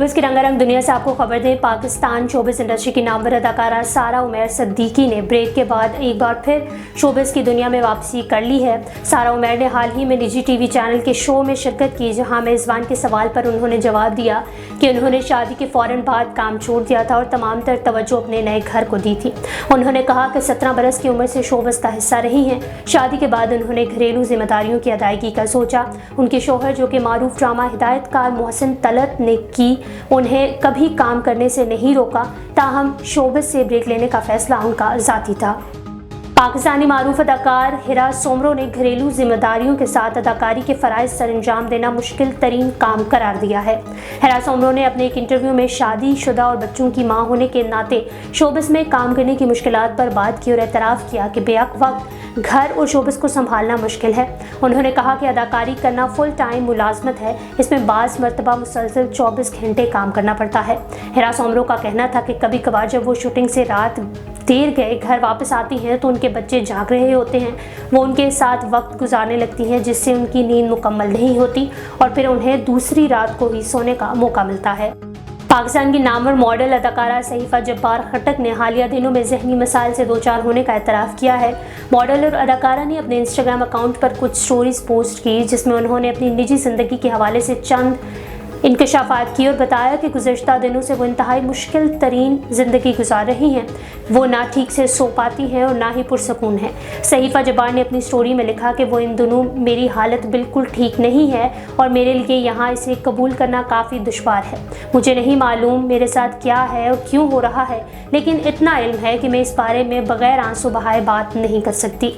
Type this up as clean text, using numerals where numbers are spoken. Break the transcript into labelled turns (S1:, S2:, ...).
S1: Showbiz की रंगारंग दुनिया से आपको खबर दें। पाकिस्तान शोबिस इंडस्ट्री की नामवर अदाकारा सारा उमैर सिद्दीकी ने ब्रेक के बाद एक बार फिर शोबिस की दुनिया में वापसी कर ली है। सारा उमैर ने हाल ही में निजी टीवी चैनल के शो में शिरकत की, जहां मेज़बान के सवाल पर उन्होंने जवाब दिया कि उन्होंने शादी के फ़ौरन बाद काम छोड़ दिया था और तमाम तर तवज्जो अपने नए घर को दी थी। उन्होंने कहा कि 17 बरस की उम्र से शोबिस का हिस्सा रही हैं। शादी के बाद उन्होंने घरेलू जिम्मेदारियों की अदायगी का सोचा। उनके शौहर, जो कि मारूफ ड्रामा हिदायतकार मोहसिन तलत ने की, उन्हें कभी काम करने से नहीं रोका। ताहम शोबिस से ब्रेक लेने का फैसला उनका ज़ाती था। पाकिस्तानी मारूफ अदाकार हिरा सोमरो ने घरेलू जिम्मेदारियों के साथ अदाकारी के फ़राइज़ सरअंजाम देना मुश्किल तरीन काम करार दिया है। हिरा सोमरो ने अपने एक इंटरव्यू में शादीशुदा और बच्चों की मां होने के नाते शोबिस में काम करने की मुश्किलात पर बात की और एतराफ़ किया कि बेवक्त वक्त घर और शोबिस को संभालना मुश्किल है। उन्होंने कहा कि अदाकारी करना फुल टाइम मुलाजमत है, इसमें बाज़ मरतबा मुसलसल 24 घंटे काम करना पड़ता है। हिरा सोमरो का कहना था कि कभी कभार जब वो शूटिंग से रात देर गए घर वापस आती हैं तो उनके बच्चे जाग रहे होते हैं। वो उनके साथ वक्त गुजारने लगती हैं, जिससे उनकी नींद मुकम्मल नहीं होती और फिर उन्हें दूसरी रात को ही सोने का मौका मिलता है। पाकिस्तान की नामवर मॉडल अदाकारा सहीफा जब्बार खट्टक ने हालिया दिनों में ज़हनी मसाइल से दो चार होने का एतराफ़ किया है। मॉडल और अदाकारा ने अपने इंस्टाग्राम अकाउंट पर कुछ स्टोरीज पोस्ट की, जिसमें उन्होंने अपनी निजी ज़िंदगी के हवाले से चंद इंकशाफात की और बताया कि गुज़श्ता दिनों से वो इंतहाई मुश्किल तरीन ज़िंदगी गुजार रही हैं। वो ना ठीक से सो पाती हैं और ना ही पुरसकून है। सहीफा जब्बार ने अपनी स्टोरी में लिखा कि वो इन दिनों मेरी हालत बिल्कुल ठीक नहीं है और मेरे लिए यहाँ इसे कबूल करना काफ़ी दुश्वार है। मुझे नहीं मालूम मेरे साथ क्या है और क्यों हो रहा है, लेकिन इतना इल्म है कि मैं इस बारे में बग़ैर आंसू बहाए बात नहीं कर सकती।